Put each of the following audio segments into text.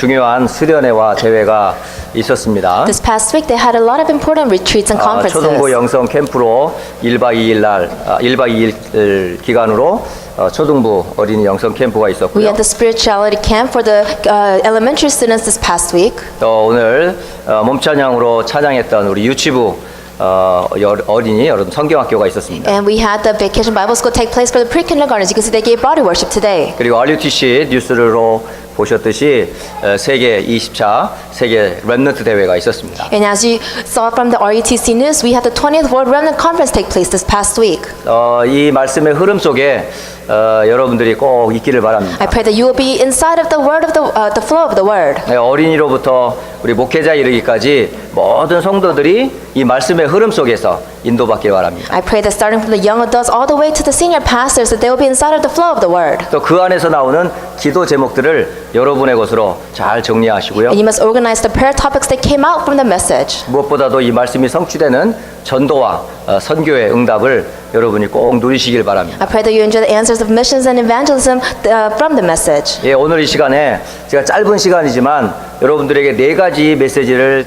중요한 수련회와 대회가 있었습니다. This past week, they had a lot of important retreats and conferences. 초등부 영성 캠프로 1박 2일 기간으로 초등부 어린이 영성 캠프가 We 있었고요. had the spirituality camp for the elementary students this past week. 또 오늘 몸찬양으로 찬양했던 우리 유치부 어린이 여러분 성경학교가 있었습니다. And we had the vacation Bible school take place for the pre-kindergartners. You can see they gave body worship today. 그리고 RUTC 뉴스로 보셨듯이 세계 20차 세계 렘넌트 대회가 있었습니다. And as you saw from the RUTC news, we had the 20th World Remnant Conference take place this past week. 이 말씀의 흐름 속에 여러분들이 꼭 있기를 바랍니다. I pray that you will be inside of the word of the flow of the word. 어린이로부터 우리 목회자 이르기까지 모든 성도들이 이 말씀의 흐름 속에서 인도받길 바랍니다. I pray that starting from the young adults all the way to the senior pastors, that they will be inside of the flow of the word. 또 그 안에서 나오는 기도 제목들을 여러분의 것으로 잘 정리하시고요. And you must organize the prayer topics that came out from the message. 무엇보다도 이 말씀이 성취되는 전도와 선교의 응답을 여러분이 꼭 누리시길 바랍니다. I pray that you enjoy the answers of missions and evangelism from the message. 예, 오늘 이 시간에 제가 짧은 시간이지만 여러분들에게 4가지 메시지를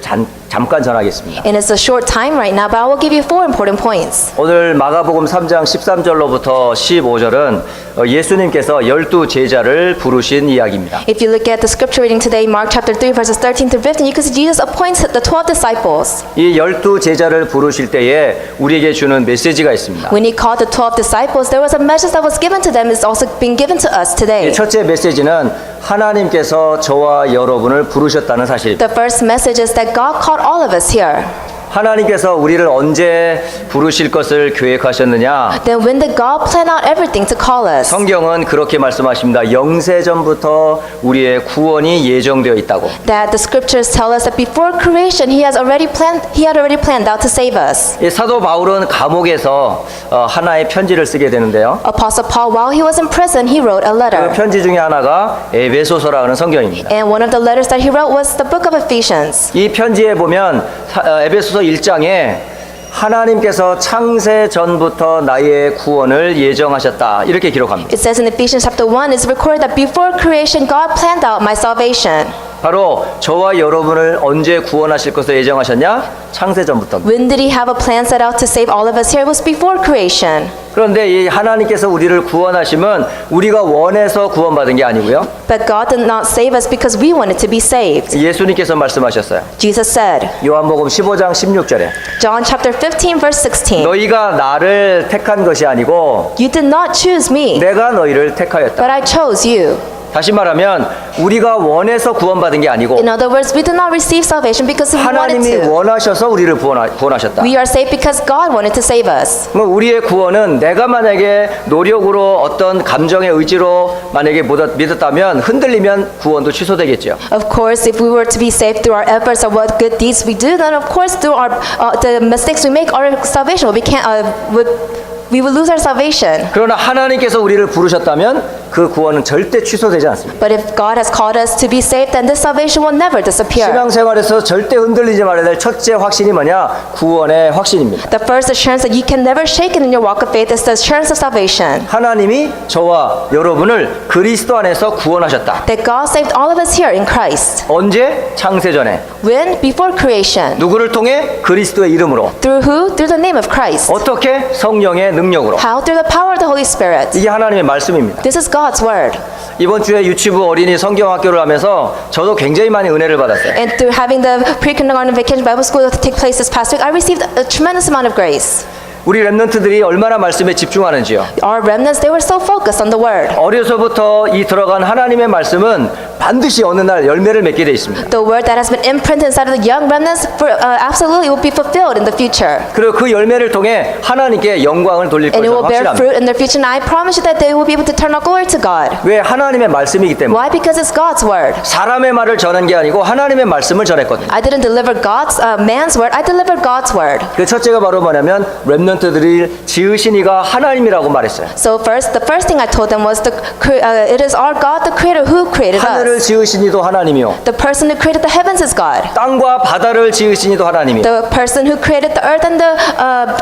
잠깐 전하겠습니다. And it's a short time right now, but I will give you 4 important points. 오늘 마가복음 3장 13절로부터 15절은 예수님께서 12 제자를 부르신 이야기입니다. If you look at the scripture reading today, Mark chapter 3, verses 13 through 15, you can see Jesus appoints the 12 disciples. 이 12 제자를 부르실 때에 우리에게 주는 메시지가 있습니다. When he called the 12 disciples, there was a message that was given to them. It's also being given to us today. 첫째 메시지는 하나님께서 저와 여러분을 부르셨다는 사실입니다. The first message is that God called all of us here. 하나님께서 우리를 언제 부르실 것을 계획하셨느냐? Then when did God plan out everything to call us? 성경은 그렇게 말씀하십니다. 영세전부터 우리의 구원이 예정되어 있다고. That the scriptures tell us that before creation, He had already planned out to save us. 이 사도 바울은 감옥에서 하나의 편지를 쓰게 되는데요. Apostle Paul, while he was in prison, he wrote a 그 letter. 편지 중에 하나가 에베소서라는 성경입니다. And one of the letters that he wrote was the book of Ephesians. 이 편지에 보면 에베소서 1장에 하나님께서 창세 전부터 나의 구원을 예정하셨다 이렇게 기록합니다. It says in Ephesians chapter 1, it's recorded that before creation, God planned out my salvation. 바로 저와 여러분을 언제 구원하실 것을 예정하셨냐? 창세 전부터. When did He have a plan set out to save all of us here? It was before creation. 그런데 이 하나님께서 우리를 구원하시면 우리가 원해서 구원받은 게 아니고요. But God did not save us because we wanted to be saved. 예수님께서 말씀하셨어요. Jesus said, 요한복음 15장 16절에 John chapter 15, verse 16, 너희가 나를 택한 것이 아니고 You did not choose me, 내가 너희를 택하였다. but I chose you. 다시 말하면 우리가 원해서 구원받은 게 아니고 In other words, we did not receive salvation because we wanted 하나님이 to. 원하셔서 우리를 구원하셨다. We are saved because God wanted to save us. 우리의 구원은 내가 만약에 노력으로 어떤 감정의 의지로 만약에 믿었다면 흔들리면 구원도 취소되겠죠. Of course, if we were to be saved through our efforts or what good deeds we do, then of course through our the mistakes we make, our salvation we will lose our salvation. 그러나 하나님께서 우리를 부르셨다면 그 구원은 절대 취소되지 않습니다. But if God has called us to be saved, then this salvation will never disappear. 신앙생활에서 절대 흔들리지 말아야 될 첫째 확신이 뭐냐? 구원의 확신입니다. The first assurance that you can never shake it in your walk of faith is the assurance of salvation. 하나님이 저와 여러분을 그리스도 안에서 구원하셨다. That God saved all of us here in Christ. 언제? 창세전에. When? Before creation. 누구를 통해? 그리스도의 이름으로. Through who? Through the name of Christ. 어떻게? 성령의 능력으로. How? Through the power of the Holy Spirit. 이게 하나님의 말씀입니다. This is God's word. 이번 주에 유치부 어린이 성경학교를 하면서 저도 굉장히 많이 은혜를 받았어요. And through having the pre-kindergarten vacation Bible school to take place this past week, I received a tremendous amount of grace. 우리 렘넌트들이 얼마나 말씀에 집중하는지요. Our remnants, they were so focused on the word. 어려서부터 이 들어간 하나님의 말씀은 반드시 어느 날 열매를 맺게 돼 있습니다. The word that has been imprinted inside of the young remnants absolutely will be fulfilled in the future. 그리고 그 열매를 통해 하나님께 영광을 돌릴 And it 것을 will bear 확신합니다. fruit in their future. And I promise you that they will be able to turn all glory to God. 왜? 하나님의 말씀이기 때문에. Why? Because it's God's word. 사람의 말을 전한 게 아니고 하나님의 말씀을 전했거든요. I didn't deliver man's word. I delivered God's word. 그 첫째가 바로 뭐냐면 렘넌트들이 지으신 이가 하나님이라고 말했어요. So the first thing I told them was it is our God, the Creator, who created us. 하늘을 지으신 이도 하나님이요 The person who created the heavens is God. 땅과 바다를 지으신 이도 하나님이요 The person who created the earth and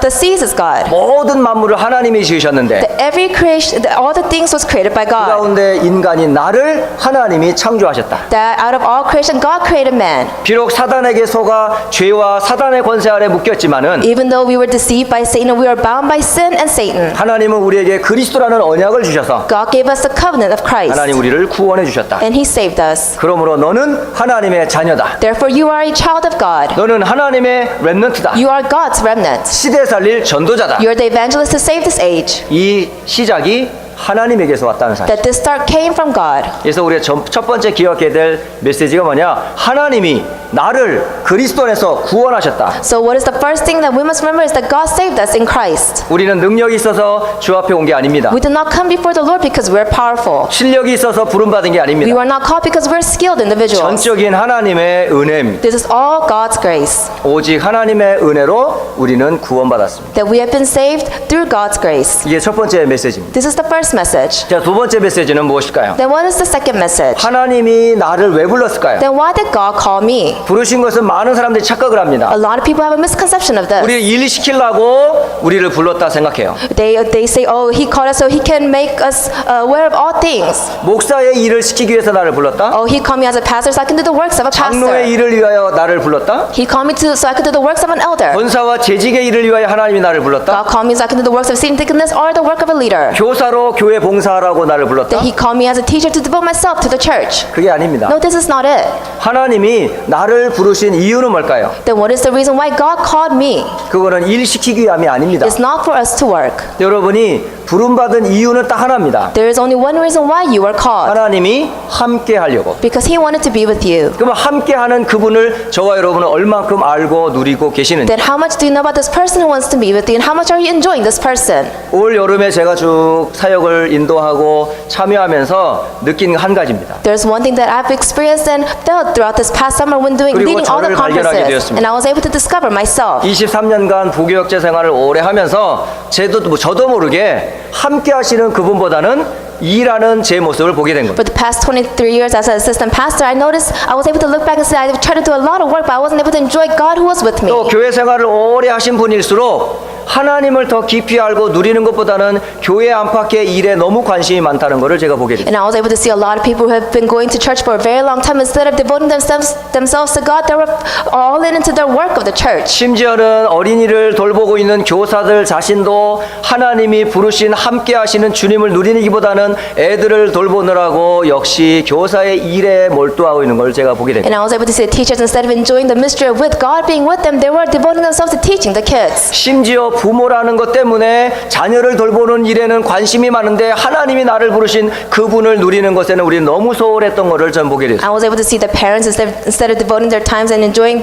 the seas is God. 모든 만물을 하나님이 지으셨는데 Every creation, all the things was created by 그 God. 가운데 인간인 나를 하나님이 창조하셨다. That out of all creation, God created man. 비록 사단에게 속아 죄와 사단의 권세 아래 묶였지만은 Even though we were deceived by Satan, we are bound by sin and Satan. 하나님은 우리에게 그리스도라는 언약을 주셔서 God gave us the covenant of Christ, 하나님 우리를 구원해 주셨다. and He saved us. 그러므로 너는 하나님의 자녀다. Therefore, you are a child of God. 너는 하나님의 렘넌트다. You are God's remnant. 시대 살릴 전도자다. You are the evangelist to save this age. 이 시작이 하나님에게서 왔다는 사실. That this start came from God. 그래서 우리가 첫 번째 기억해야 될 메시지가 뭐냐? 하나님이 나를 그리스도 안에서 구원하셨다. So what is the first thing that we must remember is that God saved us in Christ. 우리는 능력이 있어서 주 앞에 온 게 아닙니다. We did not come before the Lord because we're powerful. 실력이 있어서 부름받은 게 We 아닙니다. were not called because we're skilled individuals. 전적인 하나님의 은혜입니다. This is all God's grace. 오직 하나님의 은혜로 우리는 구원받았습니다. That we have been saved through God's grace. 이게 첫 번째 메시지입니다. This is the first message. 자, 두 번째 메시지는 무엇일까요? Then what is the second message? 하나님이 나를 왜 불렀을까요? Then why did God call me? 부르신 것은 많은 사람들이 착각을 합니다. A lot of people have a misconception of this. 우리를 일시키려고 우리를 불렀다 생각해요. They say, oh, He called us so He can make us aware of all things. 목사의 일을 시키기 위해서 나를 불렀다. Oh, He called me as a pastor so I can do the works of a 장로의 pastor. 일을 위하여 나를 불렀다. He called me so I could do the works of an elder. 권사와 재직의 일을 위하여 하나님이 나를 불렀다. God called me so I can do the works of seeing deaconess or the work of a leader. 교사로 교회 봉사하라고 나를 불렀다. That He called me as a teacher to devote myself to the church. 그게 아닙니다. No, this is not it. 하나님이 나를 부르신 이유는 뭘까요? Then what is the reason why God called me? 그거는 일 시키기 위함이 아닙니다. It's not for us to work. 여러분이 부름받은 이유는 딱 하나입니다. There is only one reason why you were called. 하나님이 함께 하려고. Because He wanted to be with you. 그러면 함께 하는 그분을 저와 여러분은 얼만큼 알고 누리고 계시는지. Then how much do you know about this person who wants to be with you, and how much are you enjoying this person? 올 여름에 제가 쭉 사역을 인도하고 참여하면서 느낀 한 가지입니다. There's one thing that I've experienced and felt throughout this past summer when 그리고 leading all the 저를 발견하게 conferences, 되었습니다. and I was able to discover myself. 23년간 부교역제 생활을 오래 하면서 저도 모르게 함께 하시는 그분보다는 일하는 제 모습을 보게 된 겁니다. For the past 23 years as an assistant pastor, I noticed I was able to look back and say I tried to do a lot of work, but I wasn't able to enjoy God who was with me. 또 교회 생활을 오래 하신 분일수록 하나님을 더 깊이 알고 누리는 것보다는 교회 안팎의 일에 너무 관심이 많다는 것을 제가 보게 됐습니다. And I was able to see a lot of people who have been going to church for a very long time, instead of devoting themselves to God, they were all in into their work of the church. 심지어는 어린이를 돌보고 있는 교사들 자신도 하나님이 부르신 함께 하시는 주님을 누리기보다는 애들을 돌보느라고 역시 교사의 일에 몰두하고 있는 걸 제가 보게 됩니다. And I was able to see the teachers, instead of enjoying the mystery of with God being with them, they were devoting themselves to teaching the kids. 심지어 부모라는 것 때문에 자녀를 돌보는 일에는 관심이 많은데 하나님이 나를 부르신 그분을 누리는 것에는 우리는 너무 소홀했던 것을 전 보게 됐습니다. I was able to see the parents, instead of devoting their times and enjoying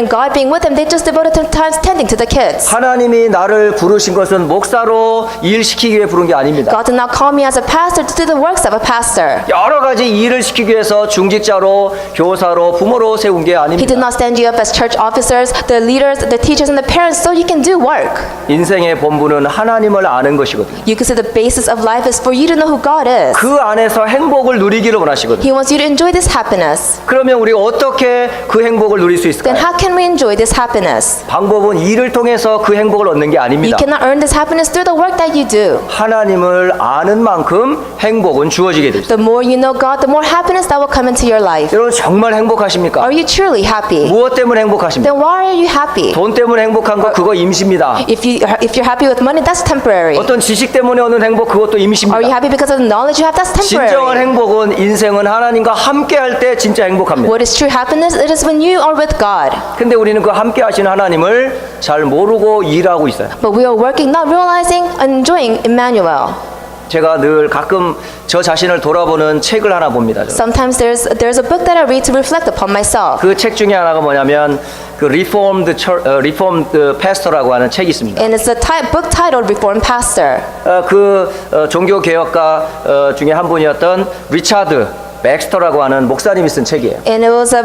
God being with them, they just devoted their times tending to the kids. 하나님이 나를 부르신 것은 목사로 일시키기 위해 부른 게 아닙니다. God did not call me as a pastor to do the works of a pastor. 여러 가지 일을 시키기 위해서 중직자로 교사로 부모로 세운 게 He 아닙니다. did not stand you up as church officers, the leaders, the teachers, and the parents so you can do work. 인생의 본분은 하나님을 아는 것이거든요. You can say the basis of life is for you to know who God is. 그 안에서 행복을 누리기를 원하시거든요. He wants you to enjoy this happiness. 그러면 우리가 어떻게 그 행복을 누릴 수 Then 있을까요? how can we enjoy this happiness? 방법은 일을 통해서 그 행복을 얻는 게 You 아닙니다. cannot earn this happiness through the work that you do. 하나님을 아는 만큼 행복은 주어지게 되죠. The more you know God, the more happiness that will come into your life. 여러분 정말 행복하십니까? Are you truly happy? 무엇 때문에 행복하십니까? Then why are you happy? 돈 때문에 행복한 거 그거 임시입니다. If you're happy with money, that's temporary. 어떤 지식 때문에 얻는 행복 그것도 Are you 임시입니다. happy because of the knowledge you have? That's 진정한 temporary. 행복은 인생은 하나님과 함께 할 때 진짜 행복합니다. What is true happiness? It is when you are with God. 근데 우리는 그 함께 하시는 하나님을 잘 모르고 일하고 있어요. But we are working, not realizing and enjoying Emmanuel. 제가 늘 가끔 저 자신을 돌아보는 책을 하나 봅니다. Sometimes there's a book that I read to reflect upon myself. 그 책 중에 하나가 뭐냐면 그 Reformed Pastor라고 하는 책이 있습니다. And it's a book titled Reformed Pastor. 종교 개혁가 중에 한 분이었던 리차드 백스터라고 하는 목사님이 쓴 책이에요. And it was a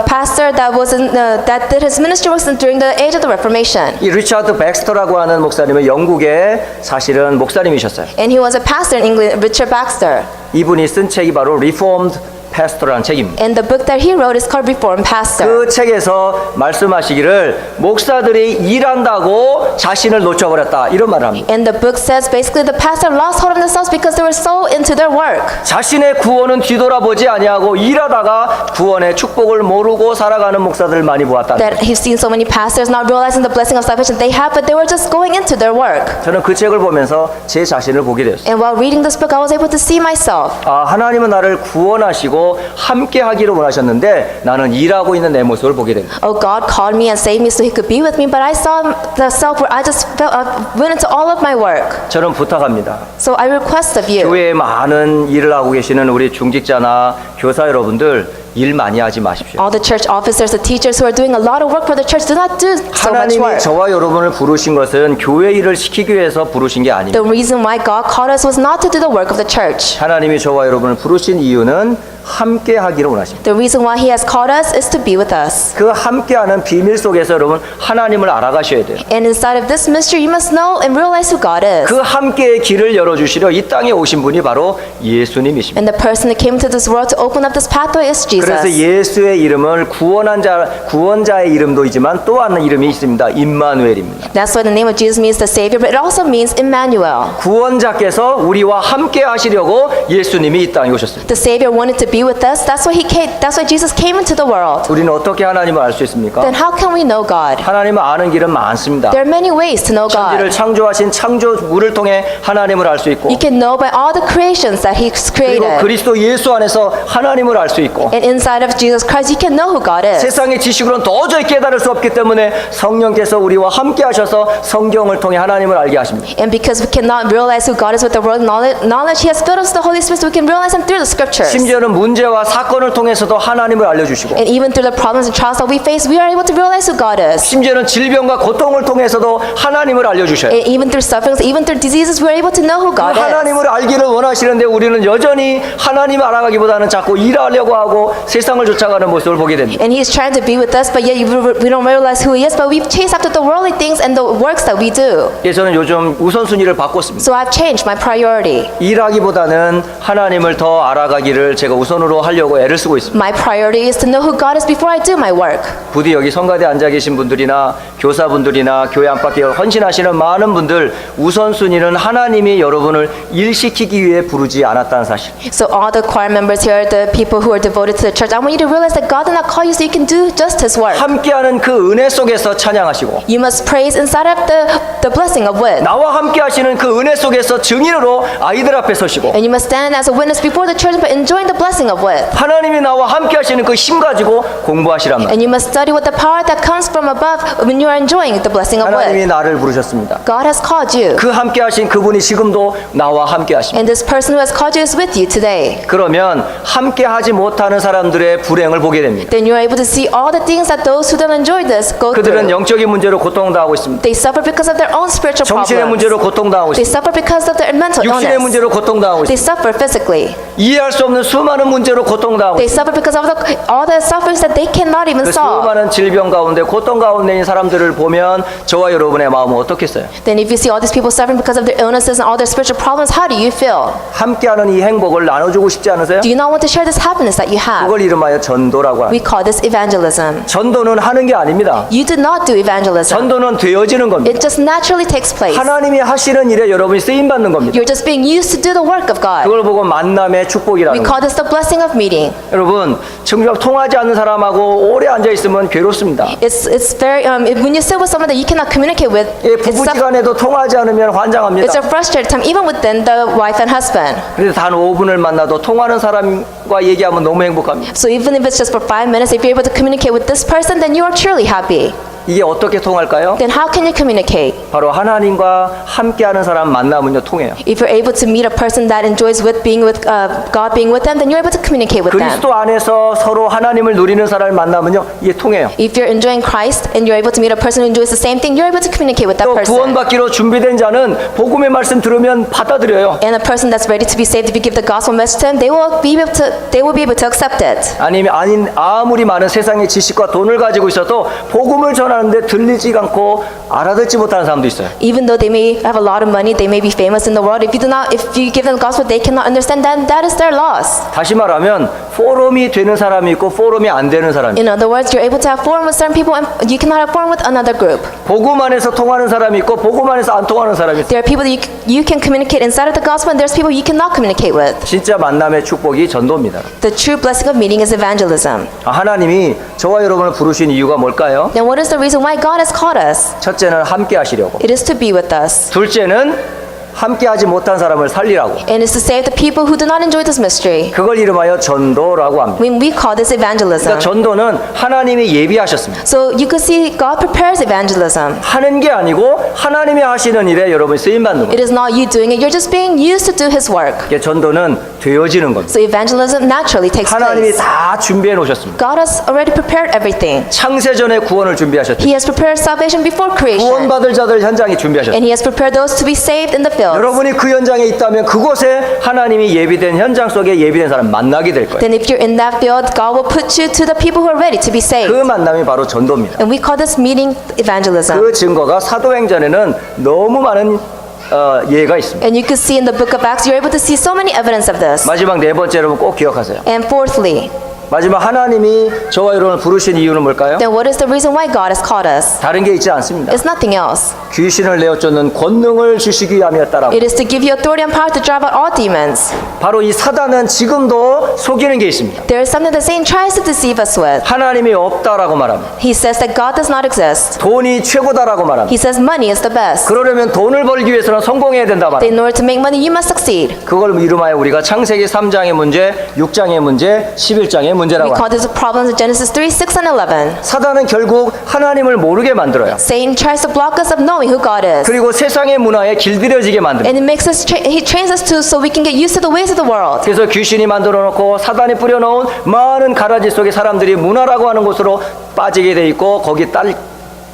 pastor that was that did his ministry was during the age of the Reformation. 이 리차드 백스터라고 하는 목사님은 영국의 사실은 목사님이셨어요. And he was a pastor in England, Richard Baxter. 이분이 쓴 책이 바로 Reformed Pastor라는 책입니다. And the book that he wrote is called Reformed Pastor. 그 책에서 말씀하시기를 목사들이 일한다고 자신을 놓쳐버렸다 이런 말을 합니다. And the book says basically the pastor lost hold of themselves because they were so into their work. 자신의 구원은 뒤돌아보지 아니하고 일하다가 구원의 축복을 모르고 살아가는 목사들을 많이 보았다. That he's seen so many pastors not realizing the blessing of salvation they have, but they were just going into their work. 저는 그 책을 보면서 제 자신을 보게 되었어요. And while reading this book, I was able to see myself. 하나님은 나를 구원하시고 함께 하기로 원하셨는데 나는 일하고 있는 내 모습을 보게 됩니다. Oh, God called me and saved me so He could be with me, but I saw the self where I just went into all of my work. 저는 부탁합니다. So I request of you. 교회에 많은 일을 하고 계시는 우리 중직자나 교사 여러분들 일 많이 하지 마십시오. All the church officers, the teachers who are doing a lot of work for the church, do not do so much 하나님이 work. 저와 여러분을 부르신 것은 교회 일을 시키기 위해서 부르신 게 아닙니다. The reason why God called us was not to do the work of the church. 하나님이 저와 여러분을 부르신 이유는 함께 하기를 원하십니다. The reason why He has called us is to be with us. 그 함께하는 비밀 속에서 여러분 하나님을 알아가셔야 돼요. And inside of this mystery, you must know and realize who God is. 그 함께의 길을 열어주시려 이 땅에 오신 분이 바로 예수님이십니다. And the person that came to this world to open up this pathway is 그래서 Jesus. 예수의 이름을 구원자의 이름도이지만 또 하나 이름이 있습니다. 임마누엘입니다. That's why the name of Jesus means the Savior, but it also means Emmanuel. 구원자께서 우리와 함께 하시려고 예수님이 이 땅에 오셨습니다. The Savior wanted to be with us. That's why He came. That's why Jesus came into the world. 우리는 어떻게 하나님을 알 수 있습니까? Then how can we know God? 하나님을 아는 길은 많습니다. There are many ways to know 천지를 God. 창조하신 창조물을 통해 하나님을 알 수 있고 You can know by all the creations that He's 그리고 created. 그리스도 예수 안에서 하나님을 알 수 있고 And inside of Jesus Christ, you can know who God is. 세상의 지식으로는 도저히 깨달을 수 없기 때문에 성령께서 우리와 함께 하셔서 성경을 통해 하나님을 알게 하십니다. And because we cannot realize who God is with the world knowledge, He has filled us with the Holy Spirit so we can realize Him through the Scriptures. 심지어는 문제와 사건을 통해서도 하나님을 알려주시고 And even through the problems and trials that we face, we are able to realize who God is. 심지어는 질병과 고통을 통해서도 하나님을 알려주셔요. And even through sufferings, even through diseases, we are able to know who God is. 하나님을 알기를 원하시는데 우리는 여전히 하나님을 알아가기보다는 자꾸 일하려고 하고 세상을 쫓아가는 모습을 보게 됩니다. And He's trying to be with us, but yet we don't realize who He is, but we chase after the worldly things and the works that we do. 그래서 저는 요즘 우선순위를 바꿨습니다. So I've changed my priority. 일하기보다는 하나님을 더 알아가기를 제가 우선으로 하려고 애를 쓰고 있습니다. My priority is to know who God is before I do my work. 부디 여기 성가대에 앉아 계신 분들이나 교사분들이나 교회 안팎에 헌신하시는 많은 분들 우선순위는 하나님이 여러분을 일시키기 위해 부르지 않았다는 사실. So all the choir members here, the people who are devoted to the church, I want you to realize that God did not call you so you can do just His work. 함께하는 그 은혜 속에서 찬양하시고 You must praise inside of the blessing of with. 나와 함께하시는 그 은혜 속에서 증인으로 아이들 앞에 서시고 And you must stand as a witness before the church, but enjoying the blessing of with. 하나님이 나와 함께하시는 그 힘 가지고 공부하시란 말. And you must study with the power that comes from above when you are enjoying the blessing of 하나님이 with. 나를 부르셨습니다. God has called you. 그 함께하신 그분이 지금도 나와 함께하십니다. And this person who has called you is with you today. 그러면 함께하지 못하는 사람들의 불행을 보게 됩니다. Then you are able to see all the things that those who don't enjoy this go 그들은 through. 영적인 문제로 고통당하고 있습니다. They suffer because of their own spiritual 정신의 problems. 문제로 고통당하고 They 있습니다. suffer because of their mental 육신의 illness. 문제로 고통당하고 They 있습니다. suffer physically. 이해할 수 없는 수많은 문제로 고통당하고 They 있습니다. suffer because of all the sufferings that they cannot even 그 solve. 수많은 질병 가운데 고통 가운데 있는 사람들을 보면 저와 여러분의 마음은 어떻겠어요? Then if you see all these people suffering because of their illnesses and all their spiritual problems, how do you feel? 함께하는 이 행복을 나눠주고 싶지 않으세요? Do you not want to share this happiness that you have? 그걸 이름하여 전도라고 We 합니다. call this evangelism. 전도는 하는 게 아닙니다. You do not do evangelism. 전도는 되어지는 겁니다. It just naturally takes place. 하나님이 하시는 일에 여러분이 쓰임받는 겁니다. You're just being used to do the work of God. 그걸 보고 만남의 We 축복이라는 겁니다. call this the blessing of meeting. 여러분 정작 통하지 않는 사람하고 오래 앉아있으면 괴롭습니다. It's very when you sit with someone that you cannot communicate with, 예, it's 부부지간에도 통하지 않으면 환장합니다. a frustrating time even within the wife and husband. 그래서 단 5분을 만나도 통하는 사람과 얘기하면 너무 행복합니다. So even if it's just for 5 minutes, if you're able to communicate with this person, then you are truly happy. 이게 어떻게 통할까요? Then how can you communicate? 바로 하나님과 함께하는 사람 만나면요 통해요. If you're able to meet a person that enjoys with being with God being with them, then you're able to communicate with them. 그리스도 안에서 서로 하나님을 누리는 사람을 만나면요 이게 통해요. If you're enjoying Christ and you're able to meet a person who enjoys the same thing, you're able to communicate with that 또 person. 구원받기로 준비된 자는 복음의 말씀 들으면 받아들여요. And a person that's ready to be saved, if you give the gospel message to them, they will be able to accept it. 아무리 많은 세상의 지식과 돈을 가지고 있어도 복음을 전하는데 들리지 않고 알아듣지 못하는 사람도 있어요. Even though they may have a lot of money, they may be famous in the world. If you give them the gospel, they cannot understand. Then that is their loss. 다시 말하면 포럼이 되는 사람이 있고 포럼이 안 되는 사람이 있어요. In other words, you're able to have forum with certain people, and you cannot have forum with another group. 복음 안에서 통하는 사람이 있고 복음 안에서 안 통하는 사람이 있어요. There are people that you can communicate inside of the gospel, and there's people you cannot communicate with. 진짜 만남의 축복이 전도입니다. The true blessing of meeting is evangelism. 하나님이 저와 여러분을 부르신 이유가 뭘까요? Then what is the reason why God has called us? 첫째는 함께 하시려고. It is to be with us. 둘째는 함께 하지 못한 사람을 살리라고. And it's to save the people who do not enjoy this mystery. 그걸 이름하여 전도라고 합니다. When we call this evangelism. 그러니까 전도는 하나님이 예비하셨습니다. So you could see God prepares evangelism. 하는 게 아니고 하나님이 하시는 일에 여러분이 쓰임받는 거예요. It is not you doing it. You're just being used to do His work. 이게 전도는 되어지는 겁니다. So evangelism naturally takes 하나님이 place. 다 준비해 놓으셨습니다. God has already prepared everything. 창세전에 구원을 준비하셨죠. He has prepared salvation before creation. 구원받을 자들 현장에 준비하셨죠. And He has prepared those to be saved in the field. 여러분이 그 현장에 있다면 그곳에 하나님이 예비된 현장 속에 예비된 사람 만나게 될 거예요. Then if you're in that field, God will put you to the people who are ready to be saved. 그 만남이 바로 전도입니다. And we call this meeting evangelism. 그 증거가 사도행전에는 너무 많은 예가 있습니다. And you can see in the book of Acts, you're able to see so many evidence of this. 마지막 네 번째로 꼭 기억하세요. And fourthly, 마지막 하나님이 저와 여러분을 부르신 이유는 뭘까요? then what is the reason why God has called us? 다른 게 있지 않습니다. It's nothing else. 귀신을 내어쫓는 권능을 주시기 위함이었다라고. It is to give you authority and power to drive out all demons. 바로 이 사단은 지금도 속이는 게 있습니다. There is something that Satan tries to deceive us with. 하나님이 없다라고 말합니다. He says that God does not exist. 돈이 최고다라고 말합니다. He says money is the best. 그러려면 돈을 벌기 위해서는 성공해야 된다 말합니다. In order to make money, you must succeed. 그걸 이름하여 우리가 창세기 3장의 문제, 6장의 문제, 11장의 We 문제라고 call 합니다. this problems of Genesis 3, 6, and 11. 사단은 결국 하나님을 모르게 만들어요. Satan tries to block us of knowing who God is. 그리고 세상의 문화에 길들여지게 만듭니다. And it makes us, he trains us to so we can get used to the ways of the world. 그래서 귀신이 만들어 놓고 사단이 뿌려놓은 많은 가라지 속에 사람들이 문화라고 하는 곳으로 빠지게 돼 있고 거기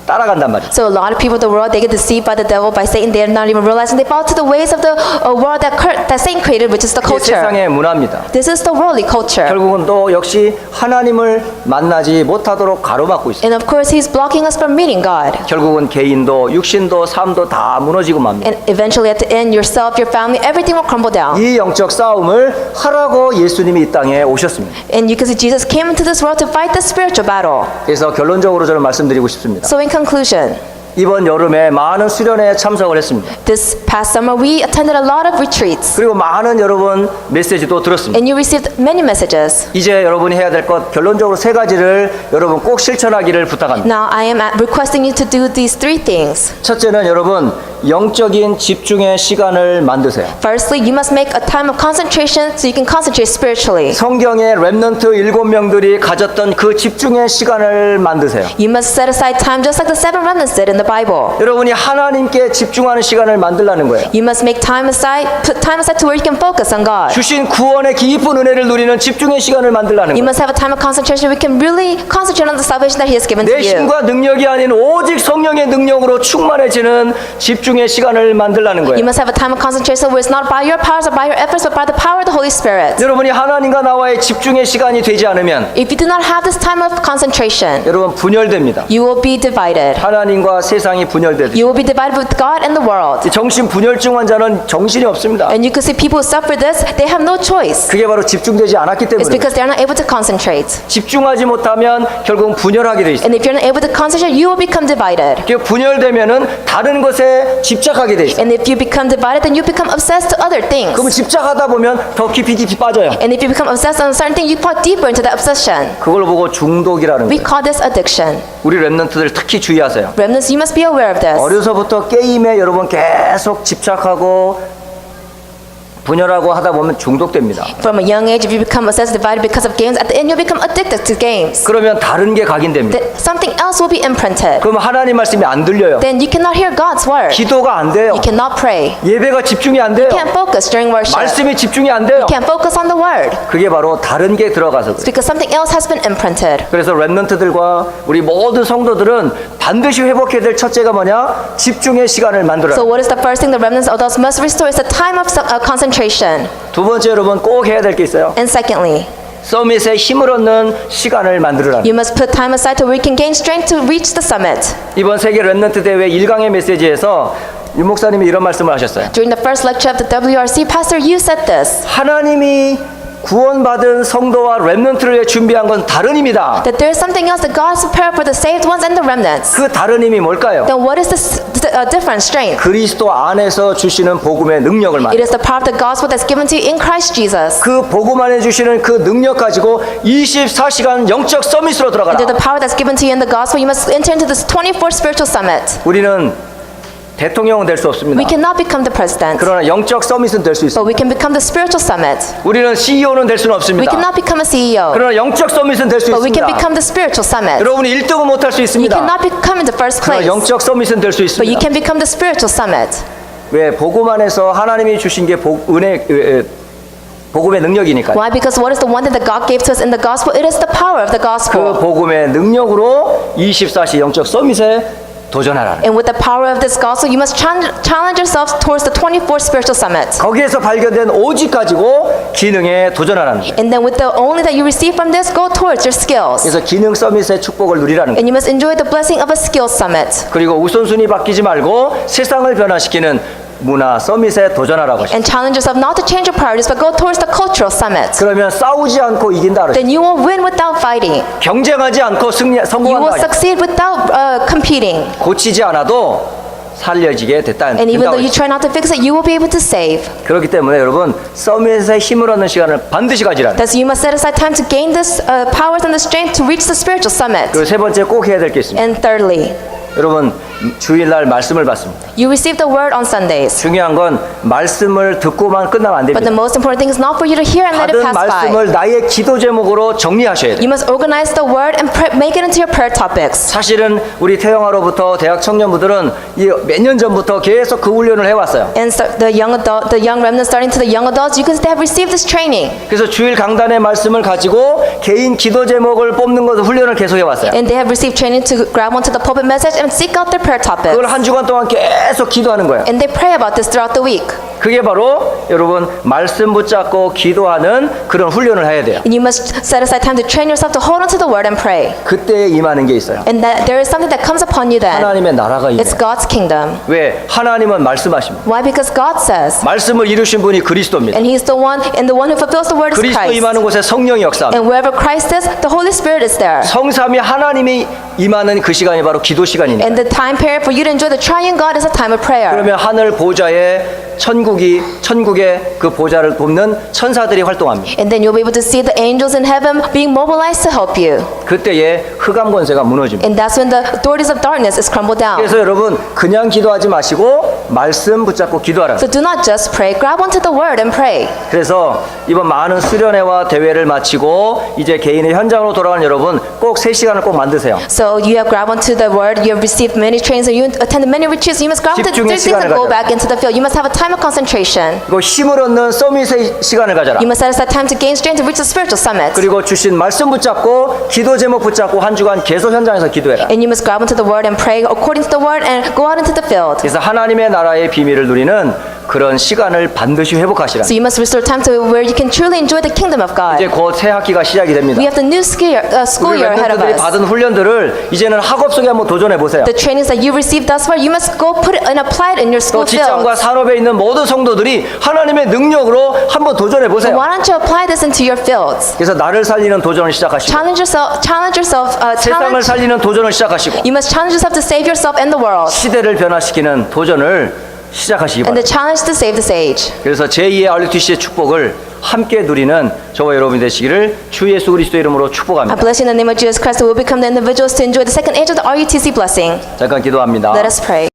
따라간단 말이에요. So a lot of people in the world, they get deceived by the devil, by Satan. They're not even realizing they fall to the ways of the world that Satan created, which is the 이게 culture. 세상의 문화입니다. This is the worldly culture. 결국은 또 역시 하나님을 만나지 못하도록 가로막고 있어요. And of course, he's blocking us from meeting God. 결국은 개인도 육신도 삶도 다 무너지고 맙니다. And eventually, at the end, yourself, your family, everything will crumble down. 이 영적 싸움을 하라고 예수님이 이 땅에 오셨습니다. And you can see Jesus came into this world to fight the spiritual battle. 그래서 결론적으로 저는 말씀드리고 싶습니다. So in conclusion, 이번 여름에 많은 수련회에 참석을 했습니다. this past summer, we attended a lot of retreats. 그리고 많은 여러분 메시지도 들었습니다. And you received many messages. 이제 여러분이 해야 될 것 결론적으로 세 가지를 여러분 꼭 실천하기를 부탁합니다. Now, I am requesting you to do these three things. 첫째는 여러분 영적인 집중의 시간을 만드세요. Firstly, you must make a time of concentration so you can concentrate spiritually. 성경의 렘넌트 7명들이 가졌던 그 집중의 시간을 만드세요. You must set aside time just like the seven remnants did in the Bible. 여러분이 하나님께 집중하는 시간을 만들라는 거예요. You must make time aside, put time aside to where you can focus on God. 주신 구원의 깊은 은혜를 누리는 집중의 시간을 만들라는 You 거예요. must have a time of concentration where you can really concentrate on the salvation that He has given to 내 you. 힘과 능력이 아닌 오직 성령의 능력으로 충만해지는 집중의 시간을 만들라는 You 거예요. must have a time of concentration where it's not by your powers or by your efforts, but by the power of the Holy Spirit. 여러분이 하나님과 나와의 집중의 시간이 되지 않으면 If you do not have this time of concentration, 여러분 분열됩니다. you will be divided. 하나님과 세상이 분열되듯이. You will be divided with God and the world. 정신 분열증 환자는 정신이 없습니다. And you can see people who suffer this, they have no choice. 그게 바로 집중되지 않았기 It's 때문에. because they're not able to concentrate. 집중하지 못하면 결국 분열하게 돼 있어요. And if you're not able to concentrate, you will become divided. 분열되면은 다른 것에 집착하게 돼 있어요. And if you become divided, then you become obsessed to other things. 그러면 집착하다 보면 더 깊이 빠져요. And if you become obsessed on a certain thing, you fall deeper into that obsession. 그걸 보고 중독이라는 We 거예요. call this addiction. 우리 렘넌트들 특히 주의하세요. Remnants, you must be aware of this. 어려서부터 게임에 여러분 계속 집착하고 분열하고 하다 보면 중독됩니다. From a young age, if you become obsessed, divided because of games, at the end you'll become addicted to games. 그러면 다른 게 각인됩니다. Then something else will be imprinted. 그러면 하나님 말씀이 안 들려요. Then you cannot hear God's word. 기도가 안 돼요. You cannot pray. 예배가 집중이 안 돼요. You can't focus during worship. 말씀이 집중이 안 돼요. You can't focus on the word. 그게 바로 다른 게 들어가서 그래요. It's because something else has been imprinted. 그래서 랩런트들과 우리 모든 성도들은 반드시 회복해야 될 첫째가 뭐냐? 집중의 시간을 만들어요. So what is the first thing the remnants of those must restore? Is the time of concentration. 두 번째 여러분 꼭 해야 될 게 있어요. And secondly, 서밋에 힘을 얻는 시간을 만들으라는. you must put time aside to where you can gain strength to reach the summit. 이번 세계 랩런트 대회 1강의 메시지에서 윤 목사님이 이런 말씀을 하셨어요. During the first lecture of the WRC, Pastor, you said this, 하나님이 구원받은 성도와 랩런트를 위해 준비한 건 다른 힘이다. that there is something else that God has prepared for the saved ones and the remnants. 그 다른 힘이 뭘까요? Then what is this different strength? 그리스도 안에서 주시는 복음의 능력을 It 말해요. is the power of the gospel that's given to you in Christ Jesus. 그 복음 안에 주시는 그 능력 가지고 24시간 영적 서밋으로 들어가라. And through the power that's given to you in the gospel, you must enter into this 24 spiritual summit. 우리는 대통령은 될 수 없습니다. We cannot become the president, 그러나 영적 서밋은 될 수 있습니다. but we can become the spiritual summit. 우리는 CEO는 될 수는 We 없습니다. cannot become a CEO, 그러나 영적 서밋은 될 수 but we can 있습니다. become the spiritual summit. 여러분이 1등은 못할 수 You 있습니다. cannot become in the first 그러나 place, 영적 서밋은 될 수 but you 있습니다. can become the spiritual summit. 왜? 복음 안에서 하나님이 주신 게 복음의 능력이니까요. Why? Because what is the one thing that God gave to us in the gospel? It is the power of the 그 gospel. 복음의 능력으로 24시 영적 서밋에 도전하라. And with the power of this gospel, you must challenge yourselves towards the 24 spiritual summit. 거기에서 발견된 오직 가지고 기능에 도전하라는 거예요. And then with the only that you receive from this, go towards your skills. 그래서 기능 서밋의 축복을 누리라는 거예요. And you must enjoy the blessing of a skill summit. 그리고 우선순위 바뀌지 말고 세상을 변화시키는 문화 서밋에 도전하라고 하시죠. And challenge yourself not to change your priorities, but go towards the cultural summit. 그러면 싸우지 않고 이긴다 그러죠. Then you will win without fighting. 경쟁하지 않고 You will 성공한다. succeed without competing. 고치지 않아도 살려지게 됐다. And even though you 그렇죠. try not to fix it, you will be able to save. 그렇기 때문에 여러분 서밋에 힘을 얻는 시간을 반드시 가지라. Thus, you must set aside time to gain this powers and the strength to reach the spiritual summit. 그리고 세 번째 꼭 해야 될 게 있습니다. And thirdly, 여러분 주일날 말씀을 받습니다. you receive the word on Sundays. 중요한 건 말씀을 듣고만 끝나면 안 But the 됩니다. most important thing is not for you to hear and let it 받은 pass by. 말씀을 나의 기도 제목으로 정리하셔야 돼요. You must organize the word and make it into your prayer topics. 사실은 우리 태영아로부터 대학 청년부들은 몇 년 전부터 계속 그 훈련을 해왔어요. And so the young remnants starting to the young adults, you can they have received this training. 그래서 주일 강단의 말씀을 가지고 개인 기도 제목을 뽑는 것을 훈련을 계속 해왔어요. And they have received training to grab onto the pulpit message and seek out their prayer topics. 그걸 한 주간 동안 계속 기도하는 거예요. And they pray about this throughout the week. 그게 바로 여러분 말씀 붙잡고 기도하는 그런 훈련을 해야 돼요. And you must set aside time to train yourself to hold onto the word and pray. 그때에 임하는 게 있어요. And that there is something that comes upon you then. 하나님의 나라가 임해요. It's God's kingdom. 왜? 하나님은 말씀하십니다. Why? Because God says, 말씀을 이루신 분이 그리스도입니다. and He's the one, and the one who fulfills the word is 그리스도 Christ. 임하는 곳에 성령이 역사합니다. And wherever Christ is, the Holy Spirit is there. 성삼위 하나님이 임하는 그 시간이 바로 기도 시간이니까. And the time period for you to enjoy the triune God is a time of prayer. 그러면 하늘 보좌에 천국의 그 보좌를 돕는 천사들이 활동합니다. And then you'll be able to see the angels in heaven being mobilized to help you. 그때에 흑암 권세가 무너집니다. And that's when the authorities of darkness is crumbled down. 그래서 여러분 그냥 기도하지 마시고 말씀 붙잡고 기도하라. So do not just pray, grab onto the word and pray. 그래서 이번 많은 수련회와 대회를 마치고 이제 개인의 현장으로 돌아가는 여러분 꼭 3시간을 꼭 만드세요. So you have grabbed onto the word, you have received many trainings, and you attended many retreats. You must grab onto 집중의 these things and 시간을 go 가져라. back into the field. You must have a time of concentration. 그리고 힘을 얻는 서밋의 시간을 가져라. You must set aside time to gain strength to reach the spiritual summit. 그리고 주신 말씀 붙잡고 기도 제목 붙잡고 한 주간 계속 현장에서 기도해라. And you must grab onto the word and pray according to the word and go out into the field. 그래서 하나님의 나라의 비밀을 누리는 그런 시간을 반드시 회복하시라. So you must restore time to where you can truly enjoy the kingdom of God. 이제 곧 새 학기가 시작이 됩니다. We have the new school 우리 year ahead of 멤버들이 us. 받은 훈련들을 이제는 학업 속에 한번 도전해 보세요. The trainings that you received thus far, you must go put it and apply it in your 또 school field. 직장과 산업에 있는 모든 성도들이 하나님의 능력으로 한번 도전해 보세요. Why don't you apply this into your fields? 그래서 나를 살리는 도전을 시작하시고 세상을 살리는 도전을 시작하시고 You must challenge yourself to save yourself and the world. 시대를 변화시키는 도전을 시작하시기 And the 바랍니다. challenge to save this age. 그래서 제2의 RUTC의 축복을 함께 누리는 저와 여러분이 되시기를 주 예수 그리스도의 이름으로 I 축복합니다. bless you in the name of Jesus Christ, who will become the individuals to enjoy the second age of the RUTC blessing. 잠깐 기도합니다. Let us pray.